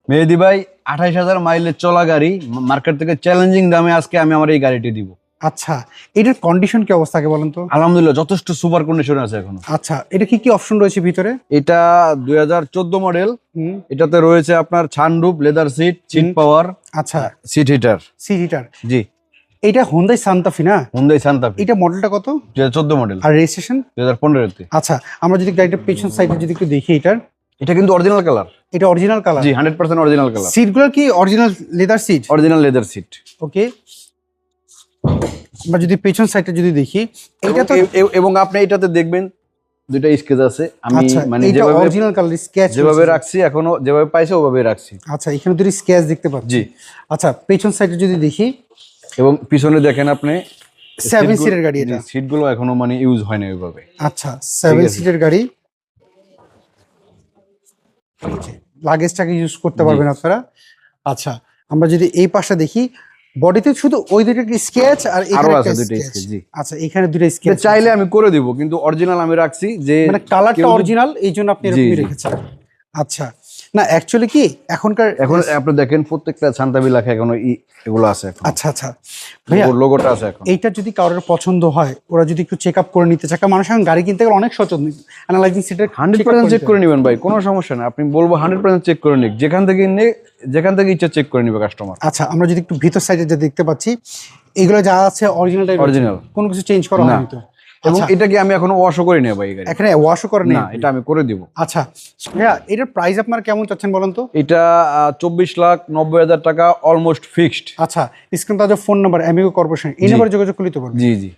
মেহেদি ভাই 28,000 মাইলের চলা গাড়ি, মার্কেট থেকে চ্যালেঞ্জিং দামে আজকে আমি আমার এই গাড়িটি দিব। আচ্ছা, এটার কন্ডিশন কি অবস্থা আগে বলেন তো? আলহামদুলিল্লাহ যথেষ্ট সুপার কন্ডিশন আছে এখনো। আচ্ছা, এটা কি কি অপশন রয়েছে ভিতরে? এটা 2014 মডেল। এটাতে রয়েছে আপনার sunroof, leather seat, seat power, আচ্ছা, সিট হিটার। Seat heater. জি, এটা হোন্ডাই সান্তা ফি না? Hyundai Santa Fe. এটা মডেলটা কত? 2014 মডেল। আর রেজিস্ট্রেশন? 2015 তে। আচ্ছা, আমরা যদি গাড়িটার পেছন সাইডে যদি একটু দেখি, এটা কিন্তু অরিজিনাল কালার। এটা অরিজিনাল কালার? জি, 100% অরিজিনাল কালার। সিটগুলো কি original leather seat? Original leather seat. Okay, আমরা যদি পেছন সাইডটা যদি দেখি, এটা তো এবং আপনি এটাতে দেখবেন দুইটা স্কেচ আছে। আমি আচ্ছা, মানে এটা যেভাবে অরিজিনাল কালার স্কেচ যেভাবে রাখছি, এখনো যেভাবে পাইছে ওভাবেই রাখছি। আচ্ছা, এখানে দুটো স্কেচ দেখতে পাচ্ছি। জি। আচ্ছা, পেছন সাইডে যদি দেখি, এবং পিছনে দেখেন আপনি 7 সিটের গাড়ি এটা। সিটগুলো এখনো মানে ইউজ হয় না ওইভাবে। আচ্ছা, 7 সিটের গাড়ি, লাগেজটাকে ইউজ করতে পারবেন আপনারা। আচ্ছা, আমরা যদি এই পাশটা দেখি, বডিতে শুধু ওই দুটো স্কেচ আর আরো এখানে আছে একটা দুইটা স্কেচ। স্কেচ। জি, আচ্ছা, এখানে দুটো স্কেচ চাইলে আমি করে দিব, কিন্তু অরিজিনাল আমি রাখছি যে মানে কালারটা কেউ যদি- অরিজিনাল, এই জন্য আপনি জি, এরকমই জি। রেখেছেন। আচ্ছা, না অ্যাকচুয়ালি কি এখনকার এখন আপনি দেখেন প্রত্যেকটা সান্তাবি লেখা এখনো এগুলো আছে এখন। আচ্ছা আচ্ছা ভাইয়া, লোগোটা আছে এখন। এইটা যদি কারোর পছন্দ হয়, ওরা যদি একটু চেক আপ করে নিতে চায়, কারণ মানুষ এখন গাড়ি কিনতে গেলে অনেক সচেতন, অ্যানালাইজিং সিটের 100% চেক করে নেবেন ভাই, কোনো সমস্যা না। আপনি বলবো 100% চেক করে নিক, যেখান থেকে ইচ্ছা চেক করে নিবে কাস্টমার। আচ্ছা, আমরা যদি একটু ভিতর সাইডে যা দেখতে পাচ্ছি, এগুলো যা আছে অরিজিনাল টাইপ, Original। কোনো কিছু চেঞ্জ করা না। হয়নি তো? এবং আচ্ছা, এটা কি আমি এখনো ওয়াশও করি না ভাই এই গাড়ি। এখানে ওয়াশও করে না, নেই? এটা আমি করে দিব। আচ্ছা ভাইয়া, এটার প্রাইস আপনার কেমন চাচ্ছেন বলেন তো? এটা 24,90,000 টাকা অলমোস্ট ফিক্সড। আচ্ছা, স্ক্রিন তাদের ফোন নাম্বার, অ্যামিগো কর্পোরেশন, এই জি। নাম্বারে যোগাযোগ করতে পারবেন। জি জি।